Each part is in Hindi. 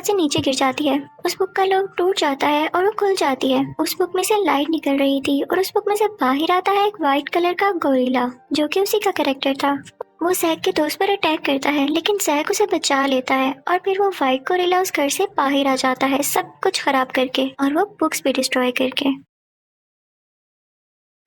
से नीचे गिर जाती है। उस बुक का लॉक टूट जाता है और वो खुल जाती है। उस बुक में से लाइट निकल रही थी और उस बुक में से बाहर आता है एक व्हाइट कलर का गोरिल्ला जो कि उसी का कैरेक्टर था। वो जैक के दोस्त पर अटैक करता है लेकिन जैक उसे बचा लेता है और फिर वो व्हाइट गोरिल्ला उस घर से बाहर आ जाता है सब कुछ खराब करके और वो बुक्स भी डिस्ट्रॉय करके।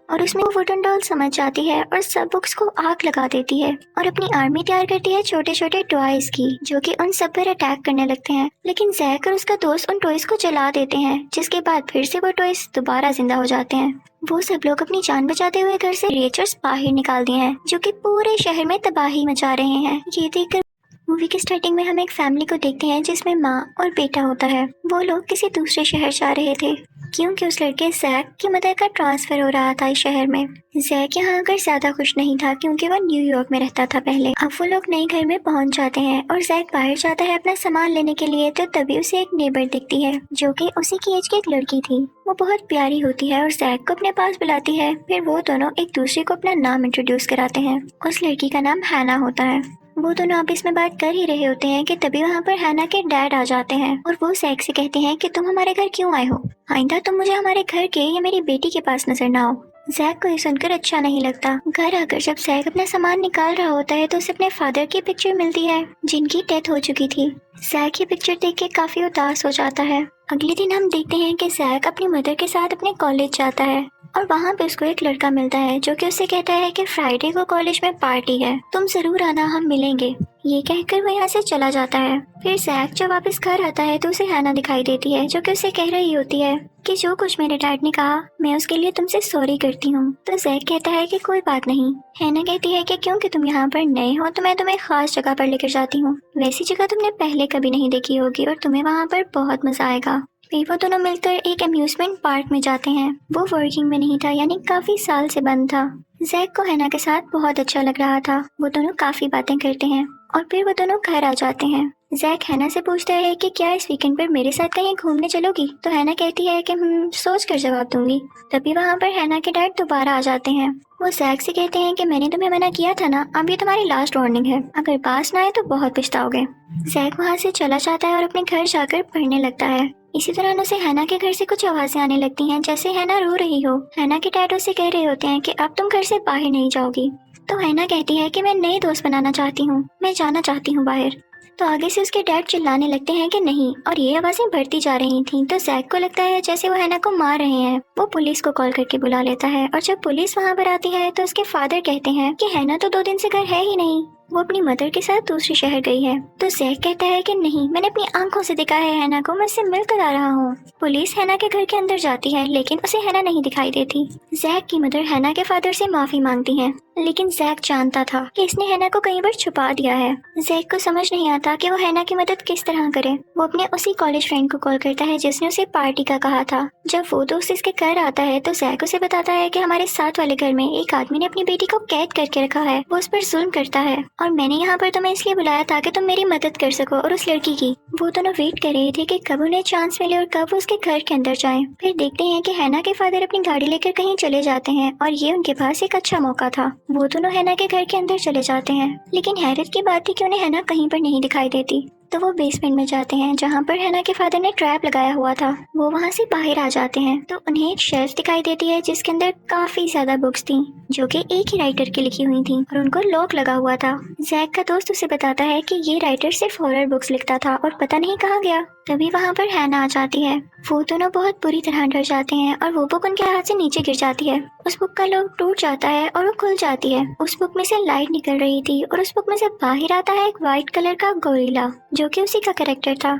और उसमें वो वुडन डॉल समझ जाती है और सब बुक्स को आग लगा देती है और अपनी आर्मी तैयार करती है छोटे छोटे टॉयज की जो कि उन सब पर अटैक करने लगते हैं। लेकिन जैक और उसका दोस्त उन टॉयज को जला देते हैं जिसके बाद फिर से वो टॉयज दोबारा जिंदा हो जाते हैं। वो सब लोग अपनी जान बचाते हुए घर से क्रिएचर्स बाहर निकाल दिए हैं जो कि पूरे शहर में तबाही मचा रहे हैं। ये देखकर मूवी के स्टार्टिंग में हम एक फैमिली को देखते हैं जिसमें माँ और बेटा होता है। वो लोग किसी दूसरे शहर जा रहे थे क्योंकि उस लड़के जैक की मदर का ट्रांसफर हो रहा था इस शहर में। जैक यहाँ आकर ज्यादा खुश नहीं था क्योंकि वो न्यूयॉर्क में रहता था पहले। अब वो लोग नए घर में पहुंच जाते हैं और जैक बाहर जाता है अपना सामान लेने के लिए तो तभी उसे एक नेबर दिखती है जो कि उसी की एज की एक लड़की थी। वो बहुत प्यारी होती है और जैक को अपने पास बुलाती है। फिर वो दोनों एक दूसरे को अपना नाम इंट्रोड्यूस कराते हैं। उस लड़की का नाम हैना होता है। वो दोनों आपस में बात कर ही रहे होते हैं कि तभी वहाँ पर हैना के डैड आ जाते हैं और वो जैक से कहते हैं कि तुम हमारे घर क्यों आए हो, आइंदा तुम मुझे हमारे घर के या मेरी बेटी के पास नजर ना आओ। जैक को ये सुनकर अच्छा नहीं लगता। घर आकर जब जैक अपना सामान निकाल रहा होता है तो उसे अपने फादर की पिक्चर मिलती है जिनकी डेथ हो चुकी थी। जैक ये पिक्चर देख के काफी उदास हो जाता है। अगले दिन हम देखते हैं कि जैक अपनी मदर के साथ अपने कॉलेज जाता है और वहाँ पे उसको एक लड़का मिलता है जो कि उससे कहता है कि फ्राइडे को कॉलेज में पार्टी है, तुम जरूर आना, हम मिलेंगे। ये कहकर वो यहाँ से चला जाता है। फिर जैक जब वापस घर आता है तो उसे हैना दिखाई देती है जो कि उसे कह रही होती है कि जो कुछ मेरे डैड ने कहा मैं उसके लिए तुमसे सॉरी करती हूँ। तो जैक कहता है कि कोई बात नहीं। हैना कहती है कि क्योंकि तुम यहाँ पर नए हो तो मैं तुम्हें खास जगह पर लेकर जाती हूँ, वैसी जगह तुमने पहले कभी नहीं देखी होगी और तुम्हें वहाँ पर बहुत मजा आएगा। फिर वो दोनों मिलकर एक अम्यूजमेंट पार्क में जाते हैं। वो वर्किंग में नहीं था यानी काफी साल से बंद था। जैक को हैना के साथ बहुत अच्छा लग रहा था। वो दोनों काफी बातें करते हैं और फिर वो दोनों घर आ जाते हैं। जैक हैना से पूछता है कि क्या इस वीकेंड पर मेरे साथ कहीं घूमने चलोगी, तो हैना कहती है कि सोच कर जवाब दूंगी। तभी वहाँ पर हैना के डैड दोबारा आ जाते हैं। वो जैक से कहते हैं कि मैंने तुम्हें मना किया था ना, अब ये तुम्हारी लास्ट वार्निंग है, अगर पास ना आए तो बहुत पछताओगे। जैक वहाँ से चला जाता है और अपने घर जाकर पढ़ने लगता है। इसी दौरान उसे हैना के घर से कुछ आवाजें आने लगती हैं जैसे हैना रो रही हो। हैना के डैड उसे कह रहे होते हैं कि अब तुम घर से बाहर नहीं जाओगी। तो हैना कहती है कि मैं नए दोस्त बनाना चाहती हूँ, मैं जाना चाहती हूँ बाहर। तो आगे से उसके डैड चिल्लाने लगते हैं कि नहीं, और ये आवाजें बढ़ती जा रही थीं। तो जैक को लगता है जैसे वो हैना को मार रहे हैं। वो पुलिस को कॉल करके बुला लेता है और जब पुलिस वहाँ पर आती है तो उसके फादर कहते हैं कि हैना तो 2 दिन से घर है ही नहीं, वो अपनी मदर के साथ दूसरे शहर गई है। तो जैक कहता है कि नहीं, मैंने अपनी आंखों से देखा है हैना को, मैं उससे मिलकर आ रहा हूँ। पुलिस हैना के घर के अंदर जाती है लेकिन उसे हैना नहीं दिखाई देती। जैक की मदर हैना के फादर से माफी मांगती है लेकिन जैक जानता था कि इसने हैना को कहीं पर छुपा दिया है। जैक को समझ नहीं आता कि वो हैना की मदद किस तरह करे। वो अपने उसी कॉलेज फ्रेंड को कॉल करता है जिसने उसे पार्टी का कहा था। जब वो दोस्त इसके घर आता है तो जैक उसे बताता है कि हमारे साथ वाले घर में एक आदमी ने अपनी बेटी को कैद करके रखा है, वो उस पर जुल्म करता है और मैंने यहाँ पर तुम्हें इसलिए बुलाया था कि तुम मेरी मदद कर सको और उस लड़की की। वो दोनों वेट कर रहे थे कि कब उन्हें चांस मिले और कब वो उसके घर के अंदर जाएं। फिर देखते हैं कि हैना के फादर अपनी गाड़ी लेकर कहीं चले जाते हैं और ये उनके पास एक अच्छा मौका था। वो दोनों हैना के घर के अंदर चले जाते हैं लेकिन हैरत की बात थी कि उन्हें हैना कहीं पर नहीं दिखाई देती। तो वो बेसमेंट में जाते हैं जहाँ पर हैना के फादर ने ट्रैप लगाया हुआ था। वो वहाँ से बाहर आ जाते हैं तो उन्हें एक शेल्फ दिखाई देती है जिसके अंदर काफी ज्यादा बुक्स थी जो कि एक ही राइटर की लिखी हुई थी और उनको लॉक लगा हुआ था। जैक का दोस्त उसे बताता है कि ये राइटर सिर्फ हॉरर बुक्स लिखता था और पता नहीं कहाँ गया। तभी वहाँ पर हैना आ जाती है। वो दोनों बहुत बुरी तरह डर जाते हैं और वो बुक उनके हाथ से नीचे गिर जाती है। उस बुक का लॉक टूट जाता है और वो खुल जाती है। उस बुक में से लाइट निकल रही थी और उस बुक में से बाहर आता है एक व्हाइट कलर का गोरिल्ला जो कि उसी का कैरेक्टर था।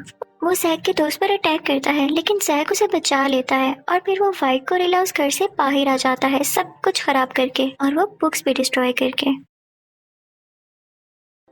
वो जैक के दोस्त पर अटैक करता है लेकिन जैक उसे बचा लेता है और फिर वो व्हाइट गोरिल्ला उस घर से बाहर आ जाता है सब कुछ खराब करके और वो बुक्स भी डिस्ट्रॉय करके।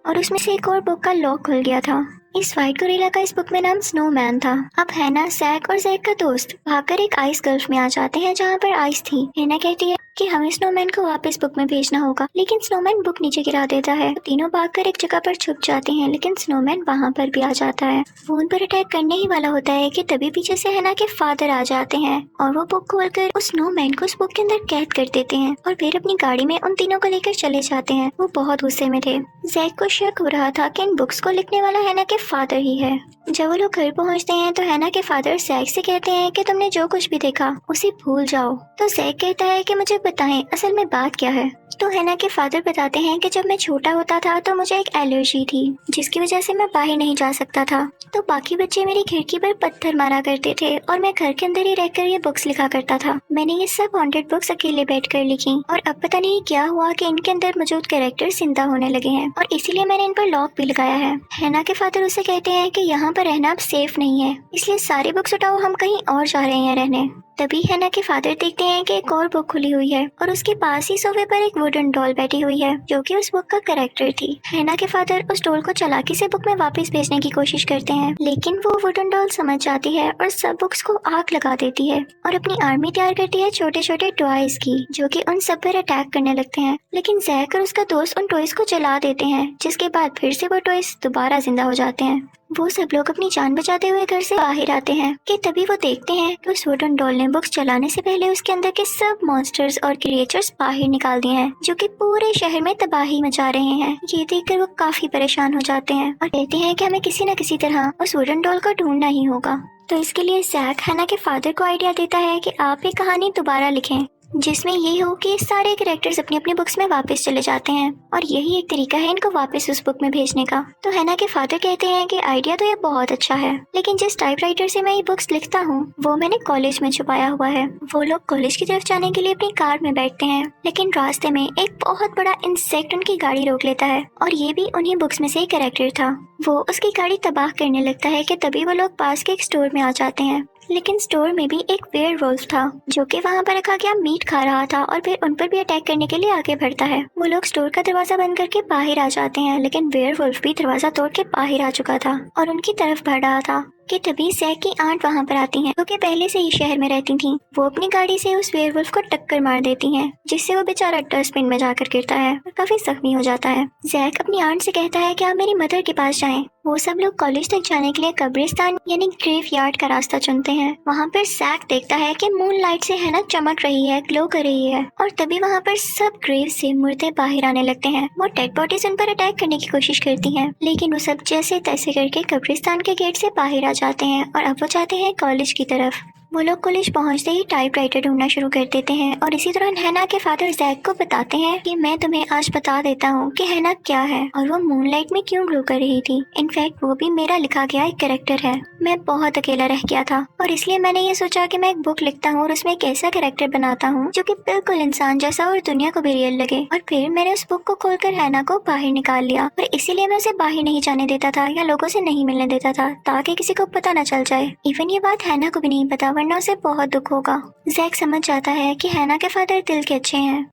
और उसमें से एक और बुक का लॉक खुल गया था। इस व्हाइट गोरिल्ला का इस बुक में नाम स्नोमैन था। अब हैना, जैक और जैक का दोस्त भागकर एक आइस गल्फ में आ जाते हैं जहाँ पर आइस थी। हैना कहती है कि हमें स्नोमैन को वापस बुक में भेजना होगा लेकिन स्नोमैन बुक नीचे गिरा देता है। तीनों भागकर एक जगह पर छुप जाते हैं लेकिन स्नोमैन वहाँ पर भी आ जाता है। वो उन पर अटैक करने ही वाला होता है कि तभी पीछे से हैना के फादर आ जाते हैं और वो बुक खोलकर उस स्नोमैन को उस बुक के अंदर कैद कर देते हैं और फिर अपनी गाड़ी में उन तीनों को लेकर चले जाते हैं। वो बहुत गुस्से में थे। जैक को शक हो रहा था कि इन बुक्स को लिखने वाला हैना के फादर ही है। जब वो लोग घर पहुंचते हैं तो हैना के फादर जैक से कहते हैं कि तुमने जो कुछ भी देखा उसे भूल जाओ। तो जैक कहता है कि मुझे बताएं असल में बात क्या है। तो हैना के फादर बताते हैं कि जब मैं छोटा होता था तो मुझे एक एलर्जी थी जिसकी वजह से मैं बाहर नहीं जा सकता था। तो बाकी बच्चे मेरी खिड़की पर पत्थर मारा करते थे और मैं घर के अंदर ही रहकर ये बुक्स लिखा करता था। मैंने ये सब हॉन्टेड बुक्स अकेले बैठकर लिखी और अब पता नहीं क्या हुआ कि इनके अंदर मौजूद कैरेक्टर जिंदा होने लगे हैं और इसीलिए मैंने इन पर लॉक भी लगाया है। हैना के फादर उसे कहते हैं कि यहाँ पर रहना अब सेफ नहीं है, इसलिए सारी बुक्स उठाओ, हम कहीं और जा रहे हैं रहने। तभी हैना के फादर देखते हैं कि एक और बुक खुली हुई है और उसके पास ही सोफे पर एक वुडन डॉल बैठी हुई है जो कि उस बुक का कैरेक्टर थी। हैना के फादर उस डॉल को चालाकी से बुक में वापस भेजने की कोशिश करते हैं, लेकिन वो वुडन डॉल समझ जाती है और सब बुक्स को आग लगा देती है और अपनी आर्मी तैयार करती है छोटे छोटे टॉयज की जो कि उन सब पर अटैक करने लगते हैं। लेकिन जैक और उसका दोस्त उन टॉयज को जला देते हैं, जिसके बाद फिर से वो टॉयज दोबारा जिंदा हो जाते हैं। वो सब लोग अपनी जान बचाते हुए घर से बाहर आते हैं कि तभी वो देखते हैं कि उस वुडन डॉल ने बुक्स चलाने से पहले उसके अंदर के सब मॉन्स्टर्स और क्रिएचर्स बाहर निकाल दिए हैं जो कि पूरे शहर में तबाही मचा रहे हैं। ये देखकर वो काफी परेशान हो जाते हैं और कहते हैं कि हमें किसी न किसी तरह उस वुडन डॉल को ढूंढना ही होगा। तो इसके लिए जैक हैना के फादर को आइडिया देता है कि आप एक कहानी दोबारा लिखें जिसमें ये हो कि सारे कैरेक्टर्स अपनी अपनी बुक्स में वापस चले जाते हैं और यही एक तरीका है इनको वापस उस बुक में भेजने का। तो हैना के फादर कहते हैं कि आइडिया तो ये बहुत अच्छा है, लेकिन जिस टाइपराइटर से मैं ये बुक्स लिखता हूँ वो मैंने कॉलेज में छुपाया हुआ है। वो लोग कॉलेज की तरफ जाने के लिए अपनी कार में बैठते हैं, लेकिन रास्ते में एक बहुत बड़ा इंसेक्ट उनकी गाड़ी रोक लेता है और ये भी उन्हीं बुक्स में से एक कैरेक्टर था। वो उसकी गाड़ी तबाह करने लगता है कि तभी वो लोग पास के एक स्टोर में आ जाते हैं, लेकिन स्टोर में भी एक वेयरवुल्फ था जो कि वहाँ पर रखा गया मीट खा रहा था और फिर उन पर भी अटैक करने के लिए आगे बढ़ता है। वो लोग स्टोर का दरवाजा बंद करके बाहर आ जाते हैं, लेकिन वेयरवुल्फ भी दरवाजा तोड़ के बाहर आ चुका था और उनकी तरफ बढ़ रहा था कि तभी जैक की आंट वहाँ पर आती हैं, क्योंकि पहले से ही शहर में रहती थी। वो अपनी गाड़ी से उस वेयरवुल्फ को टक्कर मार देती हैं, जिससे वो बेचारा डस्टबिन में जाकर गिरता है और काफी जख्मी हो जाता है। जैक अपनी आंट से कहता है कि आप मेरी मदर के पास जाएं। वो सब लोग कॉलेज तक जाने के लिए कब्रिस्तान यानी ग्रेव यार्ड का रास्ता चुनते हैं। वहाँ पर जैक देखता है कि मून लाइट से हैना चमक रही है, ग्लो कर रही है और तभी वहाँ पर सब ग्रेव से मुर्दे बाहर आने लगते हैं। वो डेड बॉडीज उन पर अटैक करने की कोशिश करती हैं, लेकिन वो सब जैसे तैसे करके कब्रिस्तान के गेट से बाहर आ जाते हैं और अब वो जाते हैं कॉलेज की तरफ। वो लोग कॉलेज पहुंचते ही टाइपराइटर ढूंढना शुरू कर देते हैं और इसी दौरान हैना के फादर जैक को बताते हैं कि मैं तुम्हें आज बता देता हूँ कि हैना क्या है और वो मूनलाइट में क्यों ग्लो कर रही थी। इनफैक्ट वो भी मेरा लिखा गया एक कैरेक्टर है। मैं बहुत अकेला रह गया था और इसलिए मैंने ये सोचा कि मैं एक बुक लिखता हूँ और उसमें एक ऐसा कैरेक्टर बनाता हूँ जो कि बिल्कुल इंसान जैसा और दुनिया को भी रियल लगे। और फिर मैंने उस बुक को खोलकर हैना को बाहर निकाल लिया और इसीलिए मैं उसे बाहर नहीं जाने देता था या लोगों से नहीं मिलने देता था ताकि किसी को पता न चल जाए। इवन ये बात हैना को भी नहीं पता, वरना उसे बहुत दुख होगा। जैक समझ जाता है कि हैना के फादर दिल के अच्छे हैं।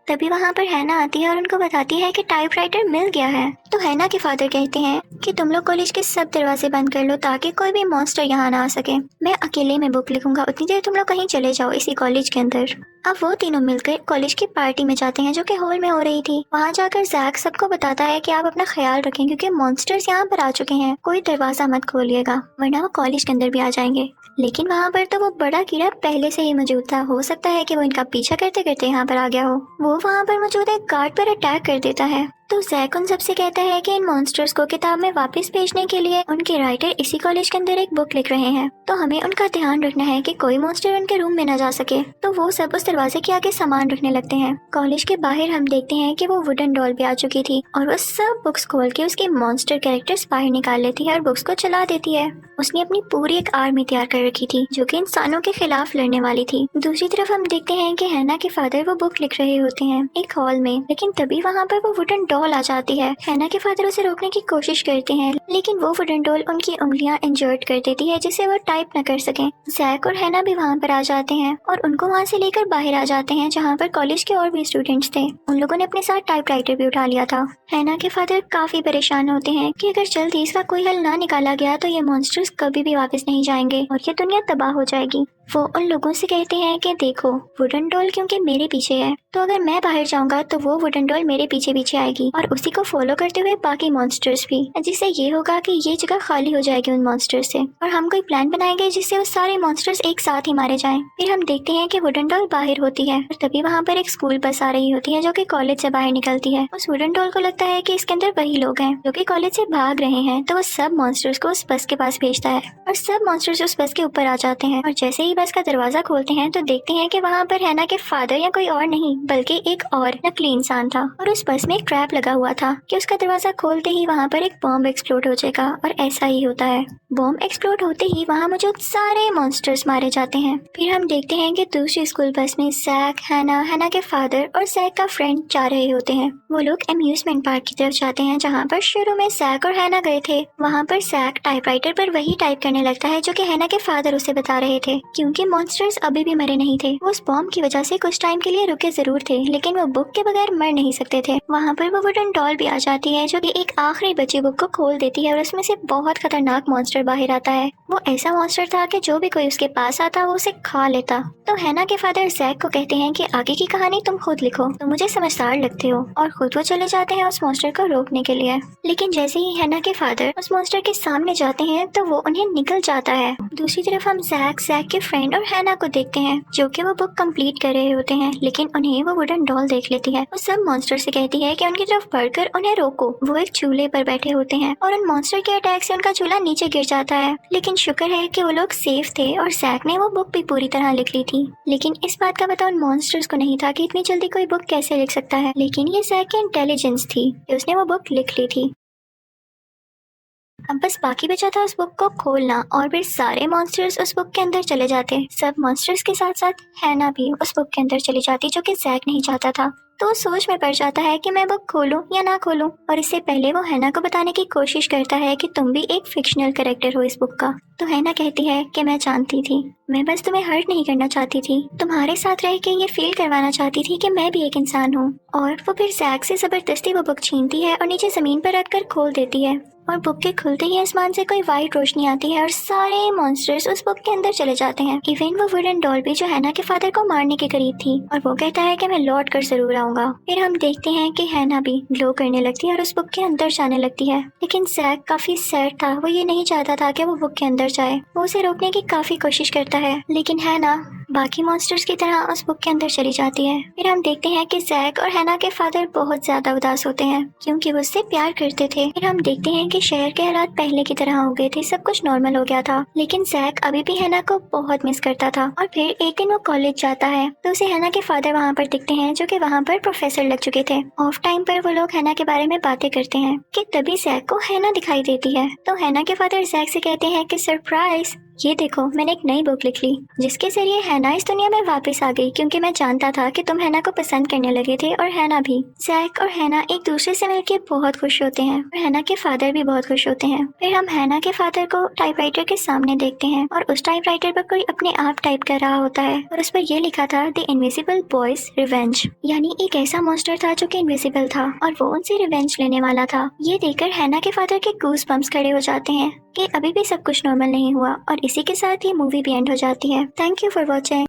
तभी वहाँ पर हैना आती है और उनको बताती है कि टाइपराइटर मिल गया है। तो हैना के फादर कहते हैं कि तुम लोग कॉलेज के सब दरवाजे बंद कर लो ताकि कोई भी मॉन्स्टर यहाँ ना आ सके। मैं अकेले में बुक लिखूंगा, उतनी देर तुम लोग कहीं चले जाओ इसी कॉलेज के अंदर। अब वो तीनों मिलकर कॉलेज की पार्टी में जाते हैं जो कि हॉल में हो रही थी। वहाँ जाकर जैक सबको बताता है कि आप अपना ख्याल रखें क्योंकि मॉन्स्टर्स यहाँ पर आ चुके हैं, कोई दरवाजा मत खोलिएगा वरना वो कॉलेज के अंदर भी आ जाएंगे। लेकिन वहाँ पर तो वो बड़ा कीड़ा पहले से ही मौजूद था, हो सकता है कि वो इनका पीछा करते करते यहाँ पर आ गया हो। वो वहाँ पर मौजूद एक गार्ड पर अटैक कर देता है। तो जैक उन सबसे कहता है कि इन मॉन्स्टर्स को किताब में वापस भेजने के लिए उनके राइटर इसी कॉलेज के अंदर एक बुक लिख रहे हैं, तो हमें उनका ध्यान रखना है कि कोई मॉन्स्टर उनके रूम में न जा सके। तो वो सब उस दरवाजे के आगे सामान रखने लगते हैं। कॉलेज के बाहर हम देखते हैं कि वो वुडन डॉल भी आ चुकी थी और वो सब बुक्स खोल के उसके मॉन्स्टर कैरेक्टर्स बाहर निकाल लेती है और बुक्स को चला देती है। उसने अपनी पूरी एक आर्मी तैयार कर रखी थी जो कि इंसानों के खिलाफ लड़ने वाली थी। दूसरी तरफ हम देखते हैं कि हैना के फादर वो बुक लिख रहे होते हैं एक हॉल में, लेकिन तभी वहाँ पर वो वुडन डॉल आ जाती है। हैना के फादर उसे रोकने की कोशिश करते हैं, लेकिन वो वुडन डॉल उनकी उंगलियां इंजर्ड कर देती है जिससे वो टाइप न कर सके। जैक और हैना भी वहाँ पर आ जाते हैं और उनको वहाँ से लेकर बाहर आ जाते हैं जहाँ पर कॉलेज के और भी स्टूडेंट्स थे। उन लोगों ने अपने साथ टाइपराइटर भी उठा लिया था। हैना के फादर काफी परेशान होते हैं कि अगर जल्दी इसका कोई हल ना निकाला गया तो ये मॉन्स्टर्स कभी भी वापस नहीं जाएंगे और ये दुनिया तबाह हो जाएगी। वो उन लोगों से कहते हैं कि देखो वुडन डॉल क्योंकि मेरे पीछे है, तो अगर मैं बाहर जाऊंगा तो वो वुडन डॉल मेरे पीछे पीछे आएगी और उसी को फॉलो करते हुए बाकी मॉन्स्टर्स भी, जिससे ये होगा कि ये जगह खाली हो जाएगी उन मॉन्स्टर से और हम कोई प्लान बनाएंगे जिससे वो सारे मॉन्स्टर्स एक साथ ही मारे जाएं। फिर हम देखते हैं कि वुडन डॉल बाहर होती है और तभी वहाँ पर एक स्कूल बस आ रही होती है जो कि कॉलेज से बाहर निकलती है। उस वुडन डॉल को लगता है कि इसके अंदर वही लोग हैं जो कि कॉलेज से भाग रहे हैं, तो वो सब मॉन्स्टर्स को उस बस के पास भेजता है और सब मॉन्स्टर्स उस बस के ऊपर आ जाते हैं। और जैसे ही बस का दरवाजा खोलते हैं तो देखते हैं कि वहाँ पर हैना के फादर या कोई और नहीं बल्कि एक और नकली इंसान था और उस बस में एक ट्रैप लगा हुआ था कि उसका दरवाजा खोलते ही वहाँ पर एक बॉम्ब एक्सप्लोड हो जाएगा। और ऐसा ही होता है, बॉम्ब एक्सप्लोड होते ही वहाँ मौजूद सारे मॉन्स्टर्स मारे जाते हैं। फिर हम देखते हैं कि दूसरी स्कूल बस में जैक, हैना के फादर और जैक का फ्रेंड जा रहे होते हैं। वो लोग अम्यूजमेंट पार्क की तरफ जाते हैं जहाँ पर शुरू में जैक और हैना गए थे। वहाँ पर जैक टाइपराइटर पर वही टाइप करने लगता है जो कि हैना के फादर उसे बता रहे थे, क्योंकि मॉन्स्टर्स अभी भी मरे नहीं थे। वो उस बॉम्ब की वजह से कुछ टाइम के लिए रुके जरूर थे, लेकिन वो बुक के बगैर मर नहीं सकते थे। वहाँ पर वो वुडन डॉल भी आ जाती है जो कि एक आखिरी बची बुक को खोल देती है और उसमें से बहुत खतरनाक मॉन्स्टर बाहर आता है। वो ऐसा मॉन्स्टर था कि जो भी कोई उसके पास आता वो उसे खा लेता। तो हैना के फादर जैक को कहते हैं कि आगे की कहानी तुम खुद लिखो, तुम मुझे समझदार लगते हो, और खुद वो चले जाते हैं उस मॉन्स्टर को रोकने के लिए। लेकिन जैसे ही हैना के फादर उस मॉन्स्टर के सामने जाते हैं तो वो उन्हें निकल जाता है। दूसरी तरफ हम जैक के फ्रेंड और हैना को देखते हैं जो कि वो बुक कंप्लीट कर रहे होते हैं, लेकिन उन्हें वो वुडन डॉल देख लेती है। वो सब मॉन्स्टर से कहती है कि उनकी तरफ बढ़कर उन्हें रोको। वो एक चूल्हे पर बैठे होते हैं और उन मॉन्स्टर के अटैक से उनका चूल्हा नीचे गिर जाता है, लेकिन शुक्र है कि वो लोग सेफ थे और जैक ने वो बुक भी पूरी तरह लिख ली थी। लेकिन इस बात का पता उन मॉन्स्टर्स को नहीं था कि इतनी जल्दी कोई बुक कैसे लिख सकता है, लेकिन ये जैक की इंटेलिजेंस थी कि उसने वो बुक लिख ली थी। अब बस बाकी बचा था उस बुक को खोलना और फिर सारे मॉन्स्टर्स उस बुक के अंदर चले जाते। सब मॉन्स्टर्स के साथ साथ हैना भी उस बुक के अंदर चली जाती जो कि जैक नहीं चाहता था। तो वो सोच में पड़ जाता है कि मैं बुक खोलूं या ना खोलूं, और इससे पहले वो हैना को बताने की कोशिश करता है कि तुम भी एक फिक्शनल कैरेक्टर हो इस बुक का। तो हैना कहती है कि मैं जानती थी, मैं बस तुम्हें हर्ट नहीं करना चाहती थी, तुम्हारे साथ रह के ये फील करवाना चाहती थी कि मैं भी एक इंसान हूँ। और वो फिर जैक से जबरदस्ती वो बुक छीनती है और नीचे जमीन पर रखकर खोल देती है और बुक के खुलते ही आसमान से कोई वाइट रोशनी आती है और सारे मॉन्स्टर्स उस बुक के अंदर चले जाते हैं। इवन वो वुडन डॉल भी जो हैना के फादर को मारने के करीब थी, और वो कहता है कि मैं लौट कर जरूर आऊंगा। फिर हम देखते हैं कि हैना भी ग्लो करने लगती है और उस बुक के अंदर जाने लगती है, लेकिन जैक काफी सैड था। वो ये नहीं चाहता था कि वो बुक के अंदर जाए। वो उसे रोकने की काफी कोशिश करता है, लेकिन हैना बाकी मॉन्स्टर्स की तरह उस बुक के अंदर चली जाती है। फिर हम देखते हैं कि जैक और हैना के फादर बहुत ज्यादा उदास होते हैं क्योंकि वो उससे प्यार करते थे। फिर हम देखते हैं कि शहर के हालात पहले की तरह हो गए थे, सब कुछ नॉर्मल हो गया था, लेकिन जैक अभी भी हैना को बहुत मिस करता था। और फिर एक दिन वो कॉलेज जाता है तो उसे हैना के फादर वहाँ पर दिखते हैं जो कि वहाँ पर प्रोफेसर लग चुके थे। ऑफ टाइम पर वो लोग हैना के बारे में बातें करते हैं कि तभी जैक को हैना दिखाई देती है। तो हैना के फादर जैक से कहते हैं कि सरप्राइज, ये देखो मैंने एक नई बुक लिख ली जिसके जरिए हैना इस दुनिया में वापस आ गई, क्योंकि मैं जानता था कि तुम हैना को पसंद करने लगे थे और हैना भी। जैक और हैना एक दूसरे से मिलकर बहुत खुश होते हैं और हैना के फादर भी बहुत खुश होते हैं। फिर हम हैना के फादर को टाइपराइटर के सामने देखते हैं और उस टाइपराइटर पर कोई अपने आप टाइप कर रहा होता है और उस पर यह लिखा था द इनविजिबल बॉयज रिवेंज, यानी एक ऐसा मॉन्स्टर था जो कि इनविजिबल था और वो उनसे रिवेंज लेने वाला था। ये देखकर हैना के फादर के गूज बम्प्स खड़े हो जाते हैं कि अभी भी सब कुछ नॉर्मल नहीं हुआ, और इसी के साथ ये मूवी भी एंड हो जाती है। Thank you for watching.